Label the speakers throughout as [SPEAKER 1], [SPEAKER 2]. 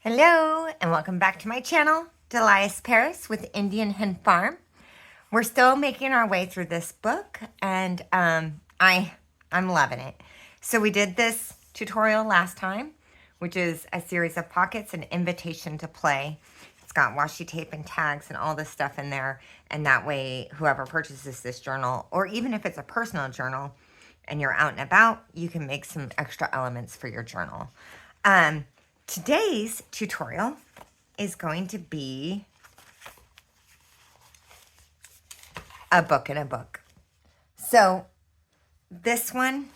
[SPEAKER 1] Hello and welcome back to my channel, Delias Paris with Indian Hen Farm. We're still making our way through this book and I'm loving it. So we did this tutorial last time, which is a series of pockets, an invitation to play. It's got washi tape and tags and all this stuff in there, and that way whoever purchases this journal, or even if it's a personal journal and you're out and about, you can make some extra elements for your journal. Today's tutorial is going to be a book in a book. So this one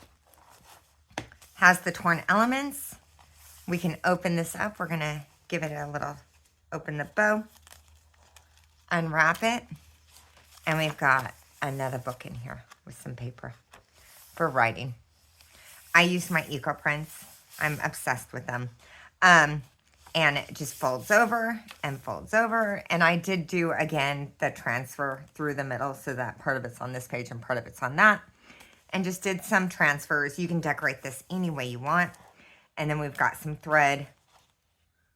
[SPEAKER 1] has the torn elements. We can open this up. We're going to give it a little, open the bow, unwrap it, and we've got another book in here with some paper for writing. I use my Eco Prints. I'm obsessed with them. And it just folds over and folds over. And I did do, again, the transfer through the middle so that part of it's on this page and part of it's on that. And just did some transfers. You can decorate this any way you want. And then we've got some thread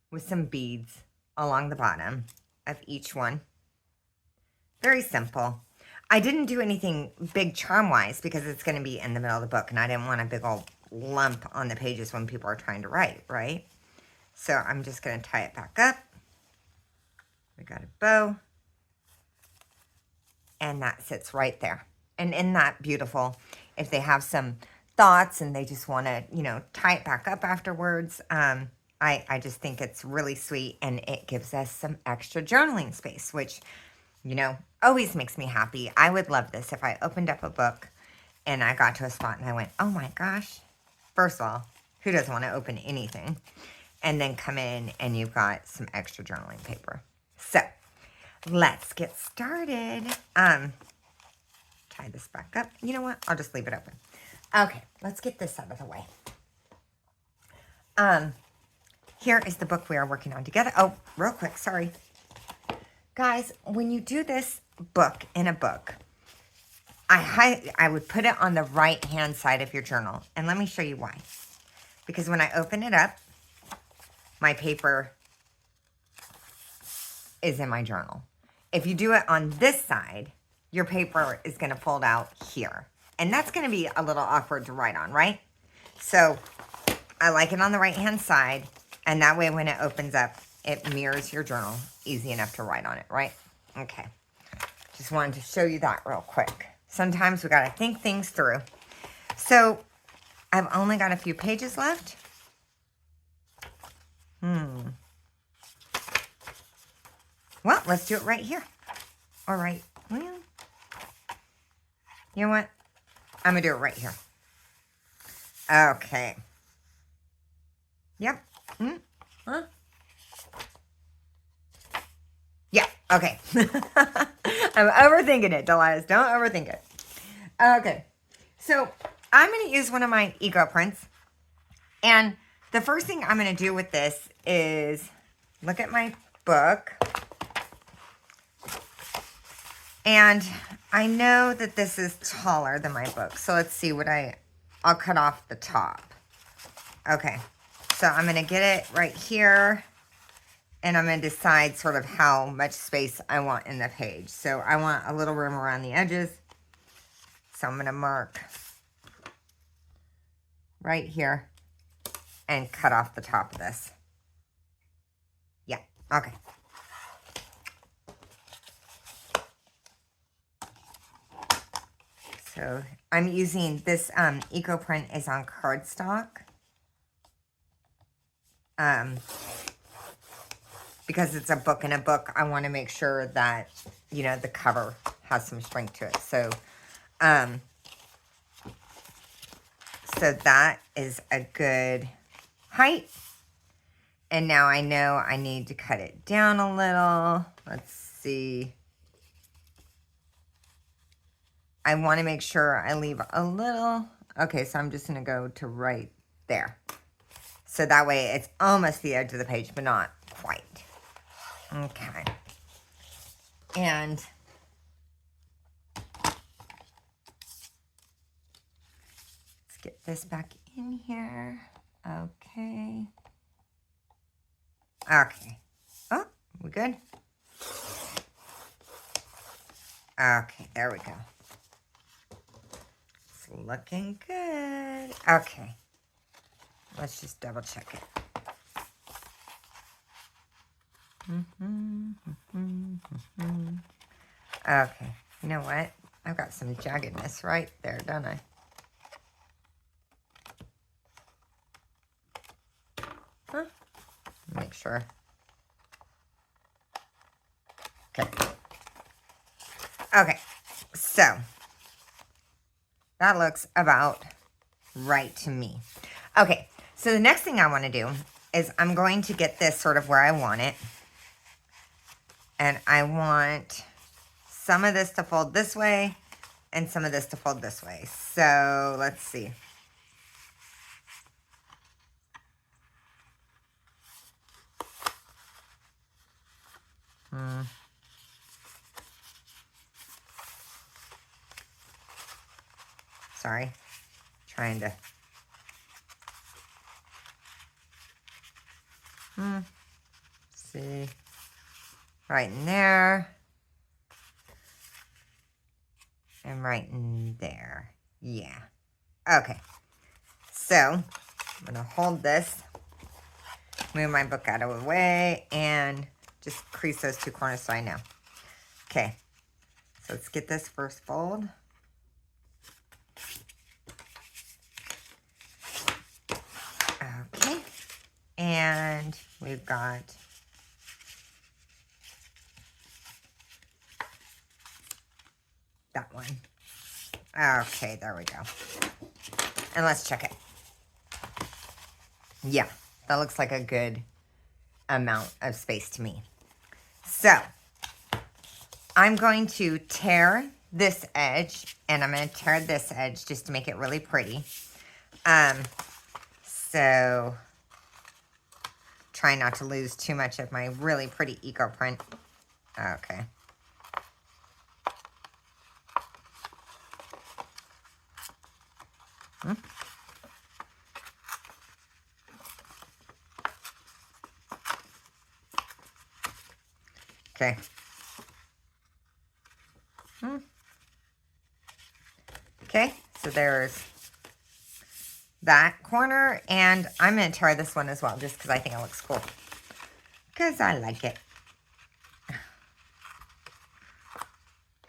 [SPEAKER 1] with some beads along the bottom of each one. Very simple. I didn't do anything big charm-wise because it's going to be in the middle of the book. And I didn't want a big old lump on the pages when people are trying to write, right? So I'm just going to tie it back up. We got a bow. And that sits right there. And isn't that beautiful? If they have some thoughts and they just want to, tie it back up afterwards, I just think it's really sweet. And it gives us some extra journaling space, which, always makes me happy. I would love this if I opened up a book and I got to a spot and I went, oh my gosh. First of all, who doesn't want to open anything? And then come in and you've got some extra journaling paper. So let's get started. Tie this back up. You know what? I'll just leave it open. Okay, let's get this out of the way. Here is the book we are working on together. Oh, real quick, sorry. Guys, when you do this book in a book, I would put it on the right-hand side of your journal. And let me show you why. Because when I open it up, my paper is in my journal. If you do it on this side, your paper is going to fold out here. And that's going to be a little awkward to write on, right? So I like it on the right-hand side. And that way when it opens up, it mirrors your journal. Easy enough to write on it, right? Okay. Just wanted to show you that real quick. Sometimes we got to think things through. So I've only got a few pages left. Well, let's do it right here. All right. Well, you know what? I'm going to do it right here. Okay. Yep. Huh? Yeah. Okay. I'm overthinking it, Delias. Don't overthink it. Okay. So I'm going to use one of my Eco Prints. And the first thing I'm going to do with this is look at my book. And I know that this is taller than my book. So let's see what I'll cut off the top. Okay. So I'm going to get it right here. And I'm going to decide sort of how much space I want in the page. So I want a little room around the edges. So I'm going to mark right here and cut off the top of this. Yeah, okay. So I'm using this Eco Print is on cardstock. Because it's a book in a book, I want to make sure that, the cover has some strength to it. So, so that is a good height. And now I know I need to cut it down a little. Let's see. I want to make sure I leave a little. Okay, so I'm just going to go to right there. So that way it's almost the edge of the page, but not quite. Okay. And let's get this back in here. Okay. Okay. Oh, we good? Okay, there we go. It's looking good. Okay. Let's just double check it. Okay. You know what? I've got some jaggedness right there, don't I? Huh? Make sure. Okay. Okay. So, that looks about right to me. Okay. So, the next thing I want to do is I'm going to get this sort of where I want it. And I want some of this to fold this way and some of this to fold this way. So, let's see. Sorry. Trying to... See. Right in there. And right in there. Yeah. Okay. So, I'm going to hold this. Move my book out of the way. And just crease those two corners so I know. Okay. So, let's get this first fold. Okay. And we've got... that one. Okay, there we go. And let's check it. Yeah, that looks like a good amount of space to me. So, I'm going to tear this edge, and I'm going to tear this edge just to make it really pretty. So, try not to lose too much of my really pretty eco print. Okay. Okay. Okay, so there's that corner, and I'm going to try this one as well, just because I think it looks cool. Because I like it.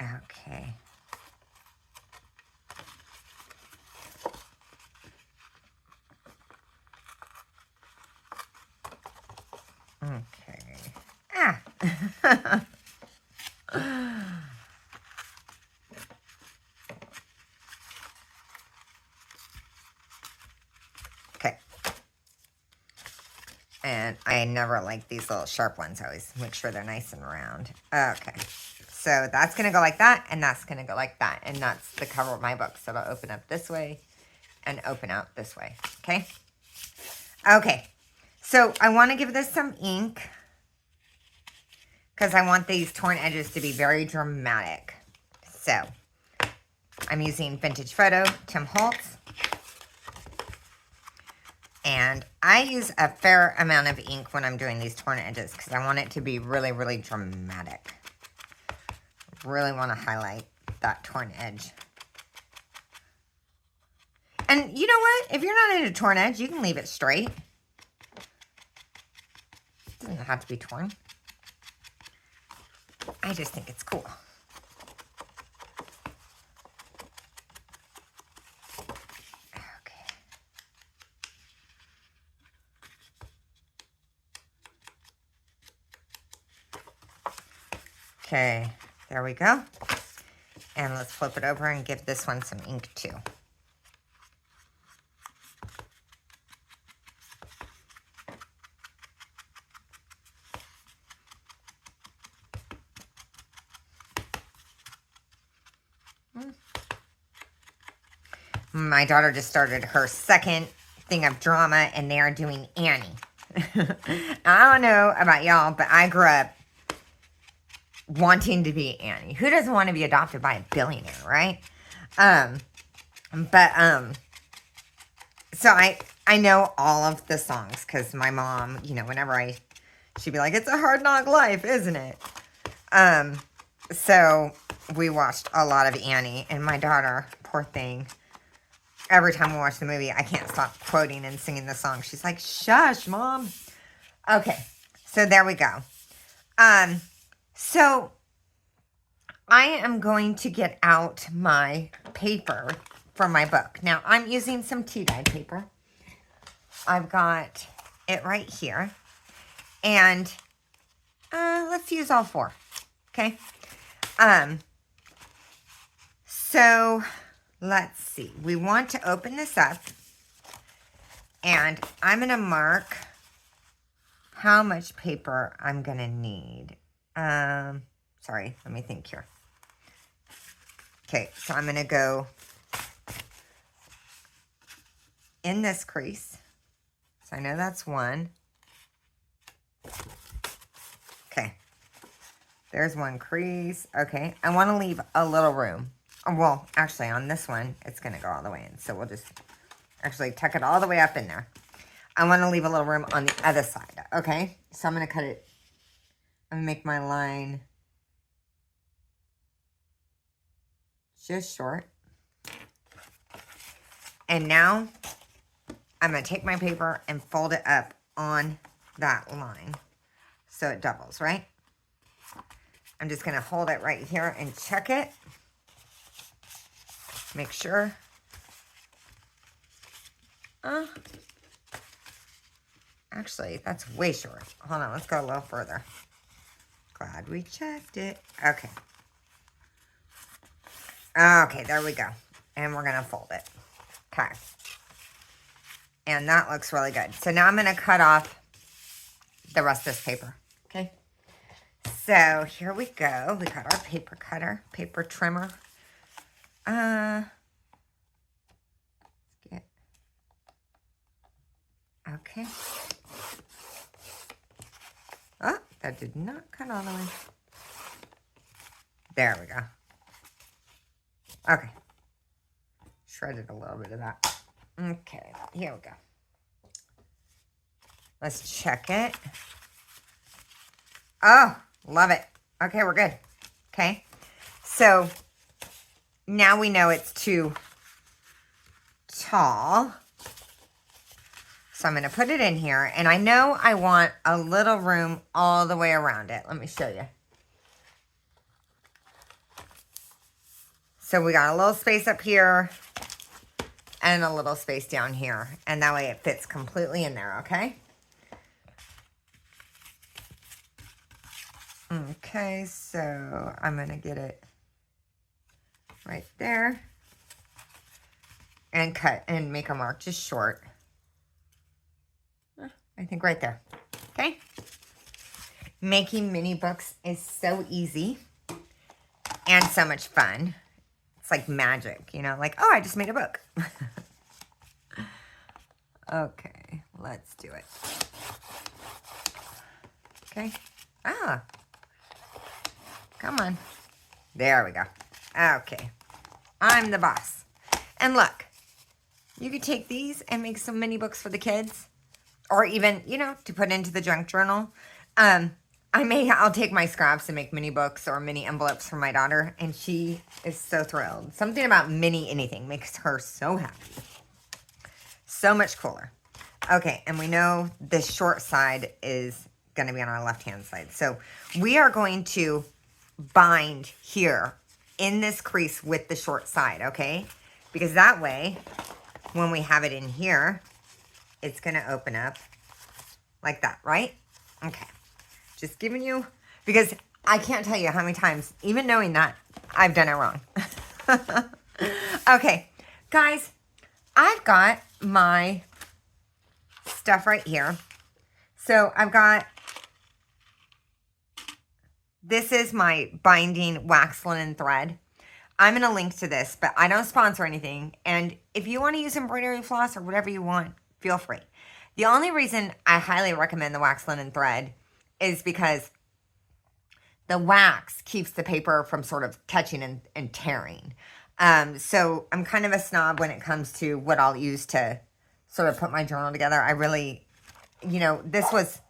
[SPEAKER 1] Okay. Okay. Ah! Okay. And I never like these little sharp ones. I always make sure they're nice and round. Okay. So that's going to go like that, and that's going to go like that. And that's the cover of my book. So it'll open up this way and open out this way. Okay? Okay. So I want to give this some ink because I want these torn edges to be very dramatic. So I'm using Vintage Photo, Tim Holtz. And I use a fair amount of ink when I'm doing these torn edges because I want it to be really, really dramatic. Really want to highlight that torn edge. And you know what? If you're not into torn edge, you can leave it straight. It doesn't have to be torn. I just think it's cool. Okay, there we go. And let's flip it over and give this one some ink too. My daughter just started her second thing of drama, and they are doing Annie. I don't know about y'all, but I grew up wanting to be Annie. Who doesn't want to be adopted by a billionaire, right? So I know all of the songs because my mom, you know, whenever She'd be like, it's a hard knock life, isn't it? So we watched a lot of Annie, and my daughter, poor thing, every time we watch the movie, I can't stop quoting and singing the song. She's like, shush, Mom. Okay, so there we go. So I am going to get out my paper from my book. Now, I'm using some tea-dyed paper. I've got it right here. And let's use all 4, okay? So let's see. We want to open this up. And I'm going to mark how much paper I'm going to need. Sorry, let me think here. Okay, so I'm going to go in this crease. So I know that's 1. Okay. There's 1 crease. Okay, I want to leave a little room. Well, actually, on this one, it's going to go all the way in. So we'll just actually tuck it all the way up in there. I want to leave a little room on the other side. Okay, so I'm going to cut it. I'm going to make my line just short. And now I'm going to take my paper and fold it up on that line so it doubles, right? I'm just going to hold it right here and check it. Make sure. Actually, that's way short. Hold on, let's go a little further. Glad we checked it. Okay. Okay, there we go. And we're going to fold it. Okay. And that looks really good. So now I'm going to cut off the rest of this paper. Okay. So here we go. We got our paper cutter, paper trimmer. Okay. Oh, that did not cut all the way. There we go. Okay. Shredded a little bit of that. Okay, here we go. Let's check it. Oh, love it. Okay, we're good. Okay. So now we know it's too tall. So I'm going to put it in here. And I know I want a little room all the way around it. Let me show you. So we got a little space up here and a little space down here. And that way it fits completely in there, okay? Okay, so I'm going to get it right there. And cut and make a mark just short. I think right there. Okay? Making mini books is so easy and so much fun. It's like magic, you know, like, oh, I just made a book. Okay, let's do it. Okay. Ah. Come on. There we go. Okay. I'm the boss. And look, you could take these and make some mini books for the kids. Or even, you know, to put into the junk journal. I'll take my scraps and make mini books or mini envelopes for my daughter. And she is so thrilled. Something about mini anything makes her so happy. So much cooler. Okay, and we know the short side is going to be on our left-hand side. So we are going to bind here in this crease with the short side, okay? Because that way, when we have it in here, it's going to open up like that, right? Okay. Just giving you, because I can't tell you how many times, even knowing that, I've done it wrong. Okay. Guys, I've got my stuff right here. So I've got, this is my binding wax linen thread. I'm going to link to this, but I don't sponsor anything. And if you want to use embroidery floss or whatever you want, feel free. The only reason I highly recommend the wax linen thread is because the wax keeps the paper from sort of catching and tearing. So I'm kind of a snob when it comes to what I'll use to sort of put my journal together. I really, you know, this was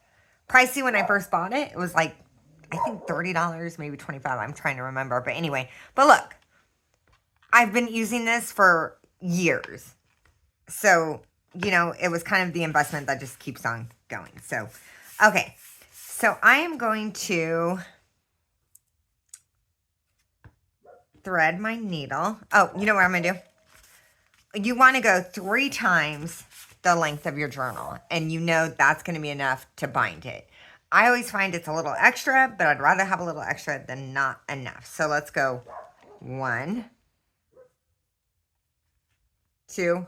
[SPEAKER 1] pricey when I first bought it. It was like, I think $30, maybe 25. I'm trying to remember. But anyway, but look, I've been using this for years. So, you know, it was kind of the investment that just keeps on going. So, okay. So I am going to thread my needle. Oh, you know what I'm going to do? You want to go 3 times the length of your journal. And you know that's going to be enough to bind it. I always find it's a little extra, but I'd rather have a little extra than not enough. So let's go 1, 2,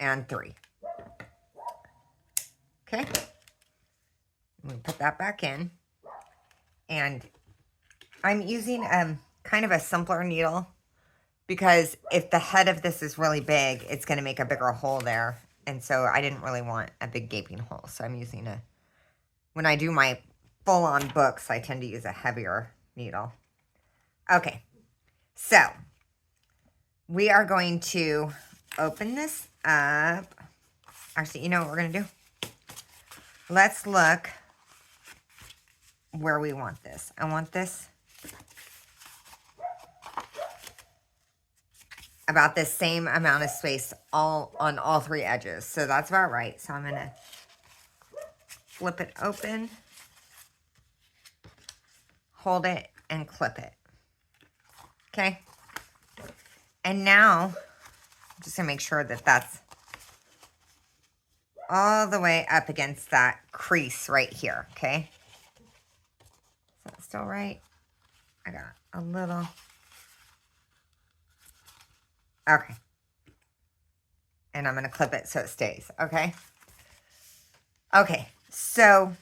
[SPEAKER 1] and 3. Okay. I'm going to put that back in. And I'm using kind of a simpler needle because if the head of this is really big, it's going to make a bigger hole there. And so I didn't really want a big gaping hole. So I'm using when I do my full-on books, I tend to use a heavier needle. Okay. So we are going to open this up. Actually, you know what we're going to do? Let's look where we want this. I want this about the same amount of space on all 3 edges. So that's about right. So I'm going to flip it open, hold it, and clip it. Okay. And now I'm just going to make sure that that's all the way up against that crease right here. Okay. Is that still right? I got a little. Okay. And I'm going to clip it so it stays. Okay. Okay. So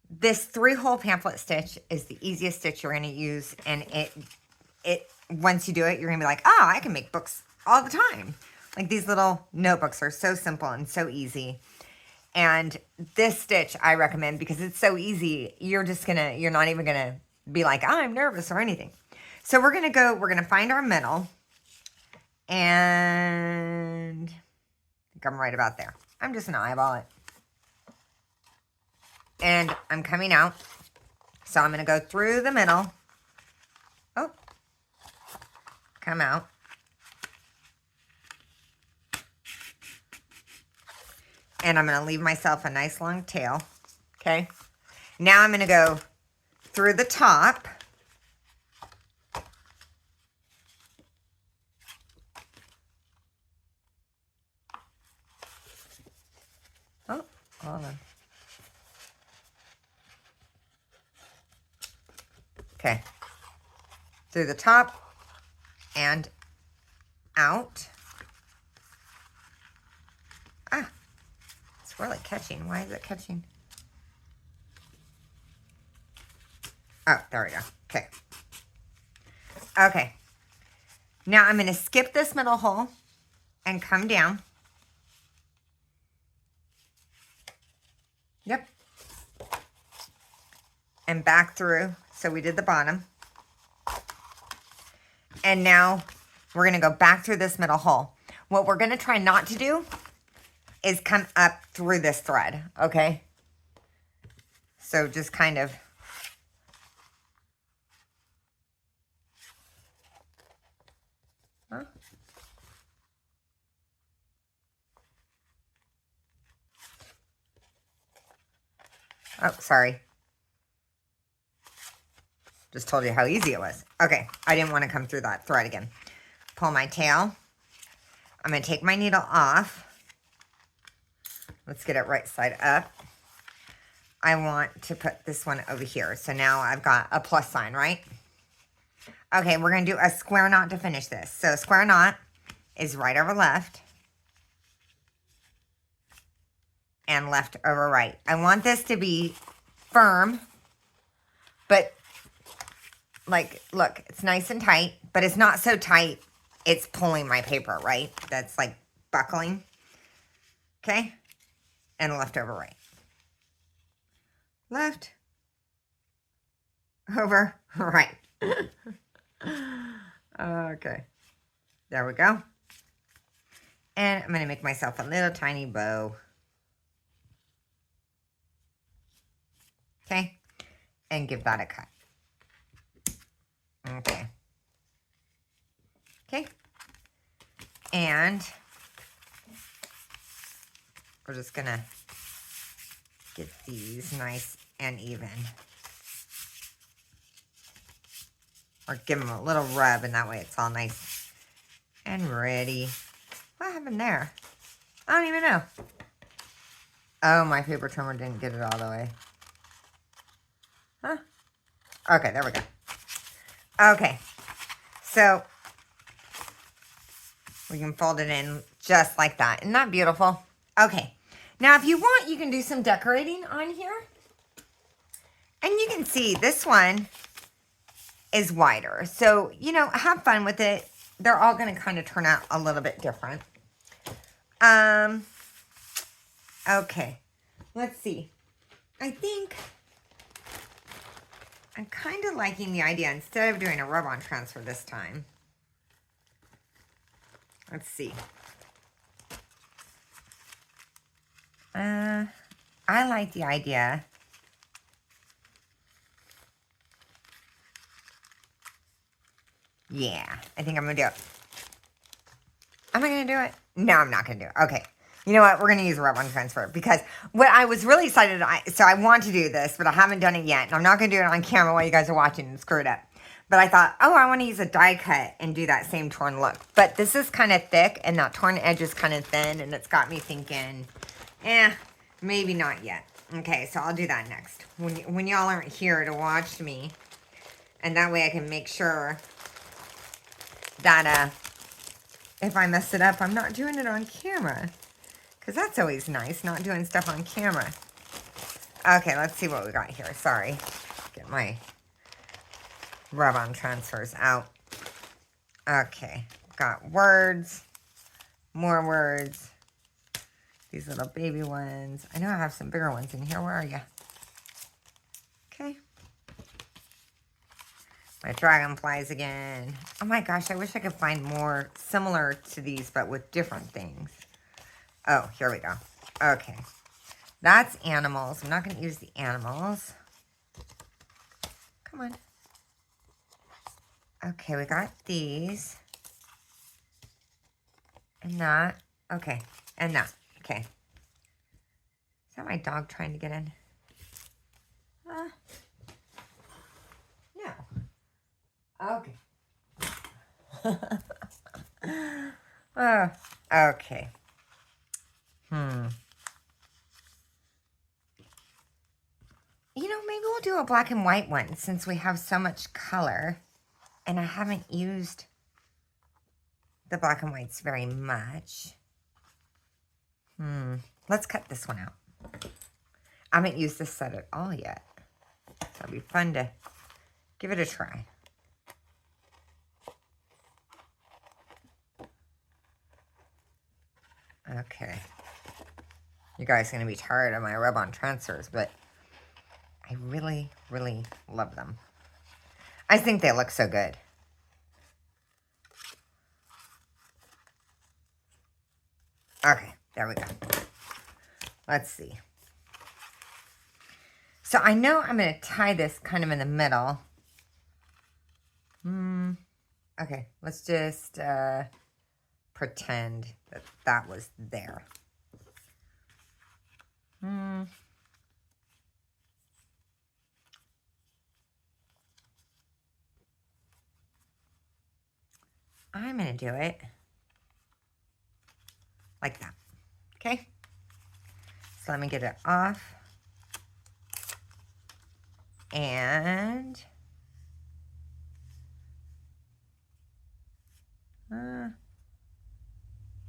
[SPEAKER 1] this 3-hole pamphlet stitch is the easiest stitch you're going to use. And it once you do it, you're going to be like, oh, I can make books all the time. Like these little notebooks are so simple and so easy. And this stitch I recommend because it's so easy. You're not even going to be like, oh, I'm nervous or anything. So we're going to find our middle. And I think I'm right about there. I'm just going to eyeball it. And I'm coming out. So I'm going to go through the middle. Oh. Come out. And I'm going to leave myself a nice long tail. Okay. Now I'm going to go through the top. Oh, hold on. Okay. Through the top and out. Ah, it's really catching. Why is it catching? Oh, there we go. Okay. Okay. Now I'm going to skip this middle hole and come down. Yep. And back through. So we did the bottom. And now we're going to go back through this middle hole. What we're going to try not to do is come up through this thread, okay? So just kind of. Huh? Oh, sorry. Just told you how easy it was. Okay, I didn't want to come through that thread again. Pull my tail. I'm going to take my needle off. Let's get it right side up. I want to put this one over here. So now I've got a plus sign, right? Okay, we're going to do a square knot to finish this. So square knot is right over left. And left over right. I want this to be firm. But, like, look, it's nice and tight. But it's not so tight, it's pulling my paper, right? That's, like, buckling. Okay? And left over right. Left. Over right. Okay. There we go. And I'm going to make myself a little tiny bow. Okay. And give that a cut. Okay. Okay. And we're just going to get these nice and even. Or give them a little rub, and that way it's all nice and ready. What happened there? I don't even know. Oh, my paper trimmer didn't get it all the way. Huh? Okay, there we go. Okay. So, we can fold it in just like that. Isn't that beautiful? Okay. Now, if you want, you can do some decorating on here. And you can see this one is wider. So, you know, have fun with it. They're all going to kind of turn out a little bit different. Okay. Let's see. I think I'm kind of liking the idea instead of doing a rub-on transfer this time. Let's see. I like the idea. Yeah, I think I'm going to do it. Am I going to do it? No, I'm not going to do it. Okay. You know what? We're going to use a rub-on transfer because what I was really excited, so I want to do this, but I haven't done it yet. And I'm not going to do it on camera while you guys are watching and screw it up. But I thought, oh, I want to use a die cut and do that same torn look. But this is kind of thick and that torn edge is kind of thin. And it's got me thinking, maybe not yet. Okay, so I'll do that next. When y'all aren't here to watch me. And that way I can make sure that if I mess it up, I'm not doing it on camera. Because that's always nice, not doing stuff on camera. Okay, let's see what we got here. Sorry. Get my rub-on transfers out. Okay, got words, more words. These little baby ones. I know I have some bigger ones in here. Where are you? Okay. My dragonflies again. Oh my gosh, I wish I could find more similar to these, but with different things. Oh, here we go. Okay. That's animals. I'm not going to use the animals. Come on. Okay, we got these. And that. Okay. And that. Okay. Is that my dog trying to get in? No. Okay. Okay. You know, maybe we'll do a black and white one since we have so much color. And I haven't used the black and whites very much. Let's cut this one out. I haven't used this set at all yet. So it'll be fun to give it a try. Okay. You guys are going to be tired of my rub-on transfers, but I really, really love them. I think they look so good. Okay, there we go. Let's see. So I know I'm going to tie this kind of in the middle. Okay, let's just pretend that that was there. I'm going to do it like that. Okay? So let me get it off. And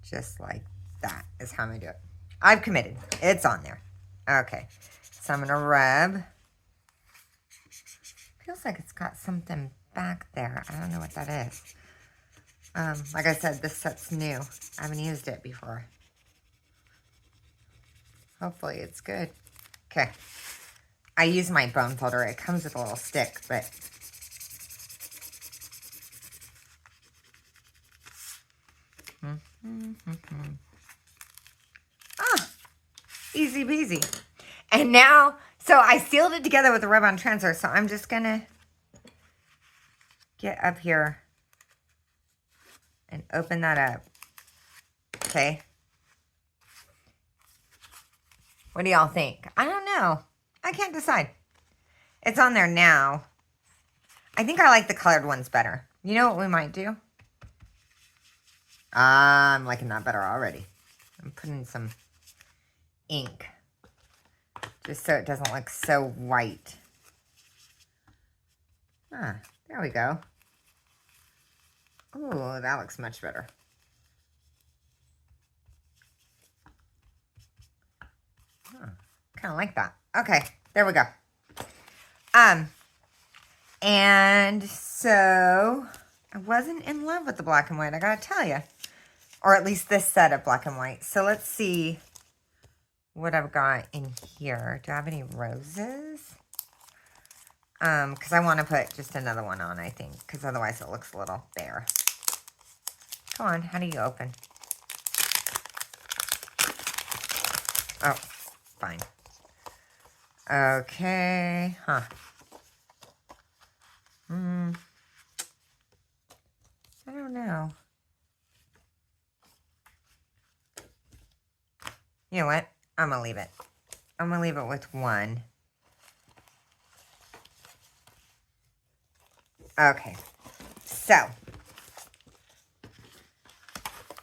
[SPEAKER 1] just like that is how I'm going to do it. I've committed. It's on there. Okay. So I'm going to rub. Feels like it's got something back there. I don't know what that is. Like I said, this set's new. I haven't used it before. Hopefully it's good. Okay. I use my bone folder. It comes with a little stick, but... Ah, easy peasy. And now, so I sealed it together with the rub-on transfer, so I'm just gonna get up here and open that up. Okay. What do y'all think? I don't know. I can't decide. It's on there now. I think I like the colored ones better. You know what we might do? I'm liking that better already. I'm putting some ink just so it doesn't look so white. Ah, there we go. Oh, that looks much better. Kind of like that. Okay, there we go. And so I wasn't in love with the black and white, I gotta tell you. Or at least this set of black and white. So let's see what I've got in here. Do I have any roses? Because I want to put just another one on, I think. Because otherwise it looks a little bare. Come on, how do you open? Oh, fine. Okay, huh. I don't know. You know what? I'm going to leave it. I'm going to leave it with one. Okay. So.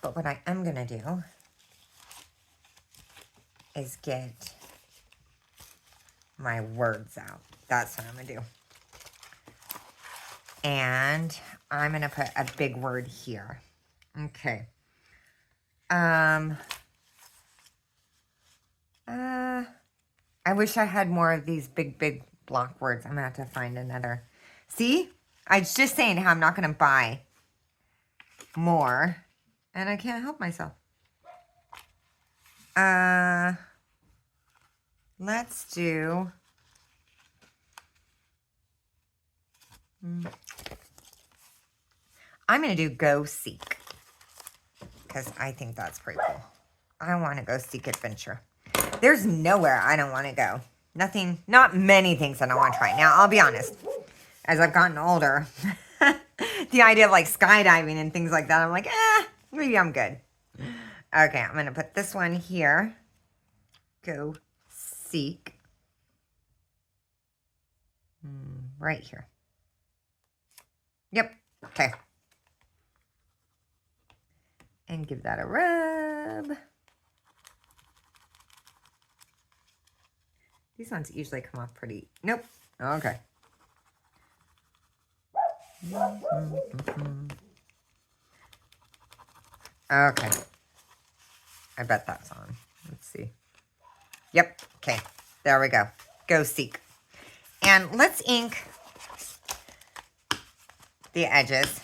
[SPEAKER 1] But what I am going to do is get my words out. That's what I'm going to do. And I'm going to put a big word here. Okay. I wish I had more of these big block words. I'm going to have to find another. See? I was just saying how I'm not going to buy more. And I can't help myself. Let's do... I'm going to do Go Seek. Because I think that's pretty cool. I want to go seek adventure. There's nowhere I don't want to go. Nothing, not many things that I want to try. Now, I'll be honest. As I've gotten older, the idea of like skydiving and things like that, I'm like, maybe I'm good. Okay, I'm going to put this one here. Go Seek. Right here. Yep. Okay. And give that a rub. These ones usually come off pretty... Nope. Okay. Okay. I bet that's on. Let's see. Yep. Okay. There we go. Go Seek. And let's ink the edges.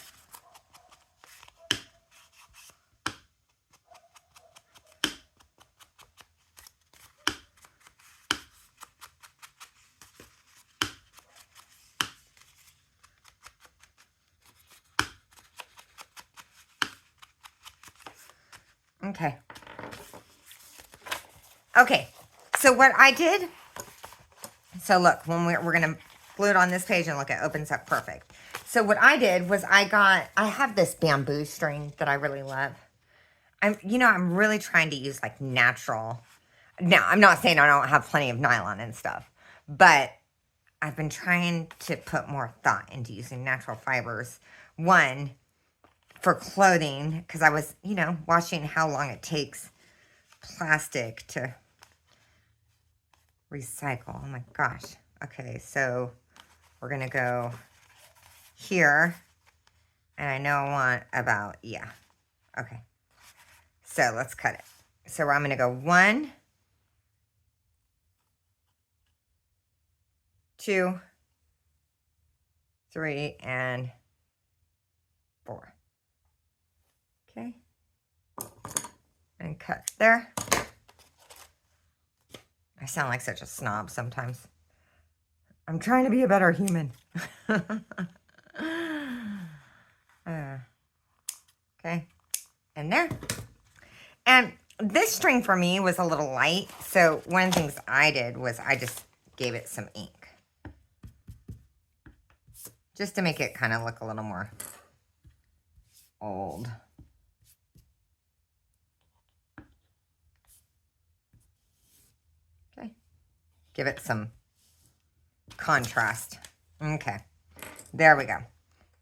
[SPEAKER 1] Okay. Okay. So what I did, so look, when we're going to glue it on this page and look, it opens up perfect. So what I did was I have this bamboo string that I really love. I'm really trying to use like natural. Now, I'm not saying I don't have plenty of nylon and stuff, but I've been trying to put more thought into using natural fibers. One, for clothing, because I was, watching how long it takes plastic to recycle. Oh my gosh. Okay, so we're going to go here. And I know I want about, okay. So let's cut it. So I'm going to go 1, 2, 3, and 4. Okay. And cut there. I sound like such a snob sometimes. I'm trying to be a better human. Okay. And there. And this string for me was a little light. So one of the things I did was I just gave it some ink. Just to make it kind of look a little more old. Okay. Give it some contrast. Okay. There we go.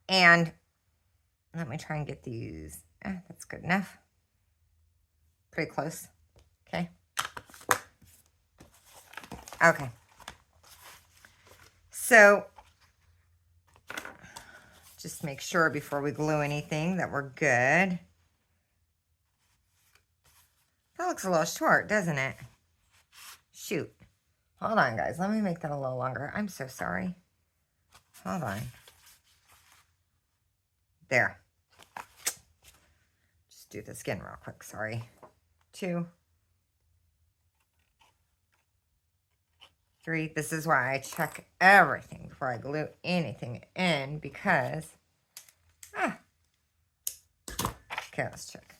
[SPEAKER 1] And let me try and get these. That's good enough. Pretty close. Okay. Okay. So just make sure before we glue anything that we're good. That looks a little short, doesn't it? Shoot. Hold on, guys. Let me make that a little longer. I'm so sorry. Hold on. There. Just do this again real quick. Sorry. 2, 3. This is why I check everything before I glue anything in because... Okay, let's check.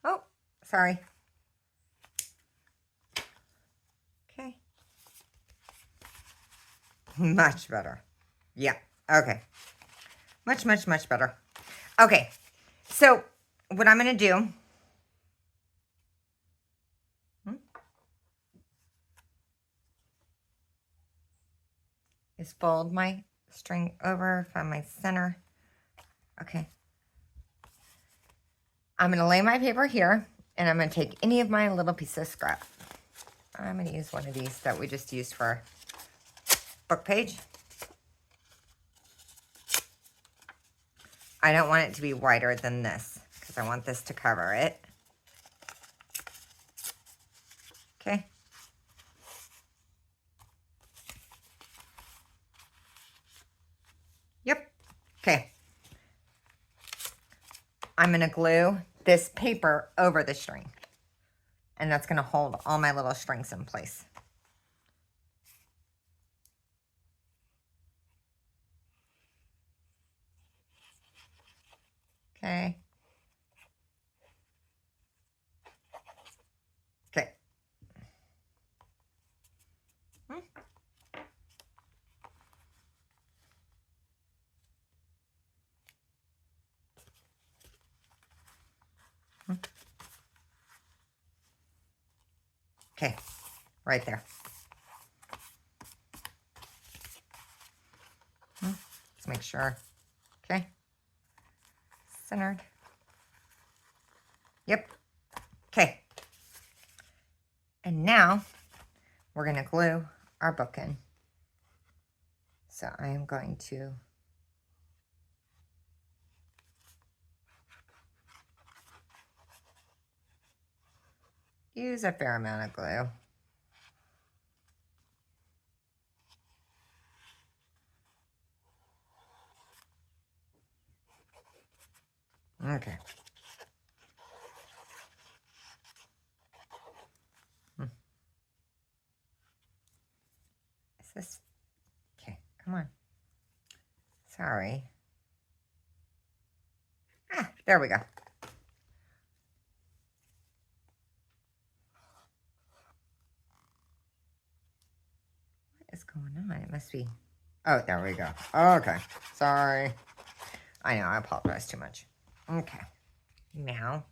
[SPEAKER 1] Oh, sorry. Okay. Much better. Yeah. Okay. Much, much, much better. Okay. So what I'm going to do. Is fold my string over, find my center. Okay. I'm going to lay my paper here, and I'm going to take any of my little pieces of scrap. I'm going to use one of these that we just used for our book page. I don't want it to be wider than this because I want this to cover it. Okay. Yep. Okay. I'm going to glue this paper over the string. And that's going to hold all my little strings in place. Okay. Okay. Okay, right there. Let's make sure. Okay. Centered. Yep. Okay. And now we're going to glue our book in. So I am going to use a fair amount of glue. Okay. Is this... Okay, come on. Sorry. There we go. What is going on? It must be... Oh, there we go. Okay. Sorry. I know, I apologize too much. Okay. Now...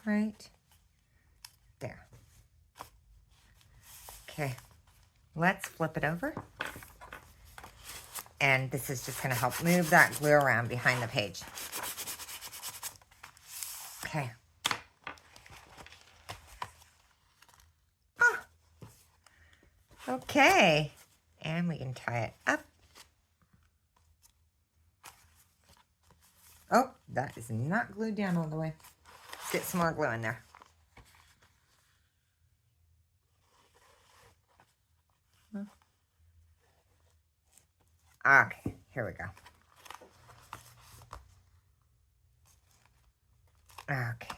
[SPEAKER 1] Right there. Okay. Let's flip it over. And this is just going to help move that glue around behind the page. Okay. Oh. Okay. And we can tie it up. Oh, that is not glued down all the way. Let's get some more glue in there. Okay, here we go. Okay.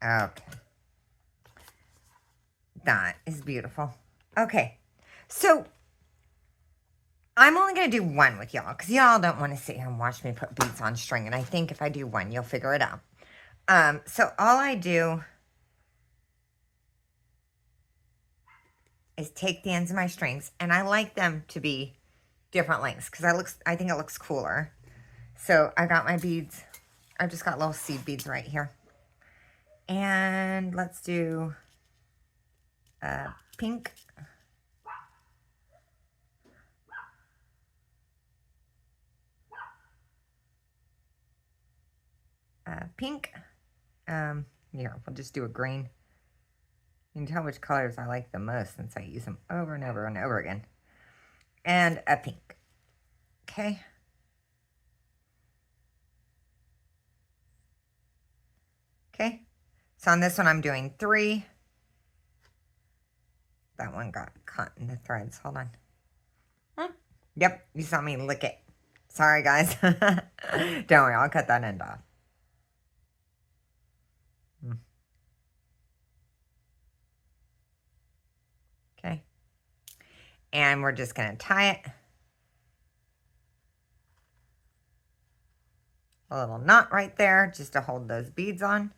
[SPEAKER 1] Okay. That is beautiful. Okay. So, I'm only going to do one with y'all because y'all don't want to sit here and watch me put beads on string. And I think if I do one, you'll figure it out. So all I do is take the ends of my strings, and I like them to be different lengths because I think it looks cooler. So I got my beads. I've just got little seed beads right here. And let's do pink. Pink. Here, we'll just do a green. You can tell which colors I like the most since I use them over and over and over again. And a pink. Okay. Okay. So on this one, I'm doing 3. That one got caught in the threads. Hold on. Yep, you saw me lick it. Sorry, guys. Don't worry, I'll cut that end off. Okay. And we're just going to tie it. A little knot right there just to hold those beads on.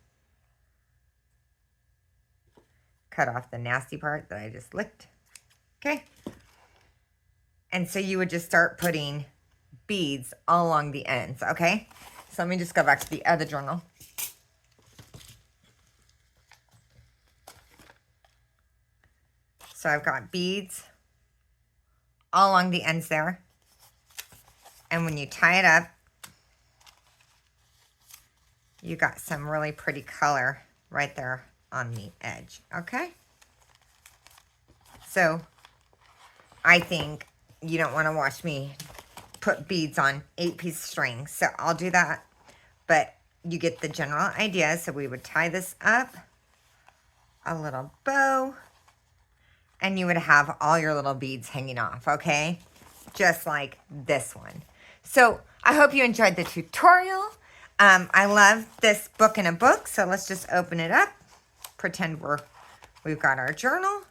[SPEAKER 1] Cut off the nasty part that I just licked. Okay. And so you would just start putting beads all along the ends, okay? So let me just go back to the other journal. So I've got beads all along the ends there. And when you tie it up, you got some really pretty color right there on the edge, okay? So I think you don't want to watch me put beads on 8-piece string, so I'll do that. But you get the general idea. So we would tie this up, a little bow, and you would have all your little beads hanging off, okay? Just like this one. So I hope you enjoyed the tutorial. I love this book in a book, so let's just open it up. Pretend we've got our journal,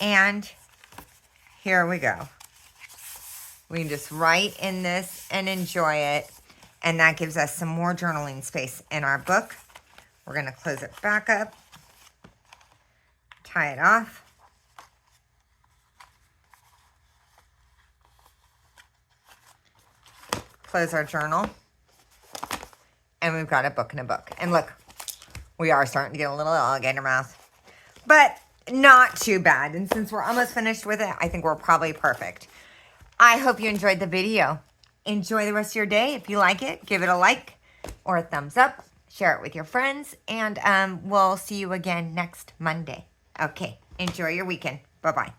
[SPEAKER 1] and here we go. We can just write in this and enjoy it, and that gives us some more journaling space in our book. We're going to close it back up, tie it off. Close our journal. And we've got a book in a book. And look, we are starting to get a little alligator mouth. But not too bad. And since we're almost finished with it, I think we're probably perfect. I hope you enjoyed the video. Enjoy the rest of your day. If you like it, give it a like or a thumbs up. Share it with your friends. And we'll see you again next Monday. Okay. Enjoy your weekend. Bye-bye.